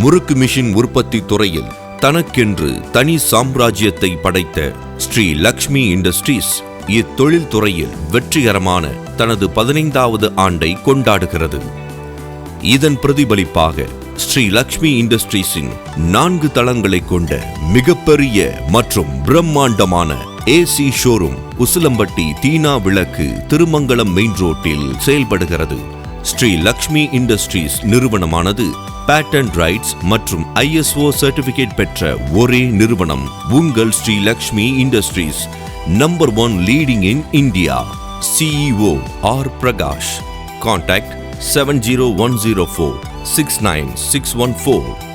முறுக்கு மிஷின் உற்பத்தி துறையில் தனக்கென்று தனி சாம்ராஜ்யத்தை படைத்த ஸ்ரீ லக்ஷ்மி இண்டஸ்ட்ரீஸ் இத்தொழில் துறையில் வெற்றிகரமான தனது 15வது ஆண்டை கொண்டாடுகிறது. இதன் பிரதிபலிப்பாக ஸ்ரீ லக்ஷ்மி இண்டஸ்ட்ரீஸின் 4 தளங்களை கொண்ட மிகப்பெரிய மற்றும் பிரம்மாண்டமான ஏசி ஷோரூம் உசிலம்பட்டி தீனா விளக்கு திருமங்கலம் மெயின் ரோட்டில் செயல்படுகிறது. ஸ்ரீ லக்ஷ்மி இண்டஸ்ட்ரீஸ் நிறுவனமானது பேட்டன்ட் ரைட்ஸ் மற்றும் ISO சர்டிபிகேட் பெற்ற ஒரே நிறுவனம் உங்கள் Sri Lakshmi industries. Number 1 leading in India. CEO R.PRAKASH. Contact 70104 69614.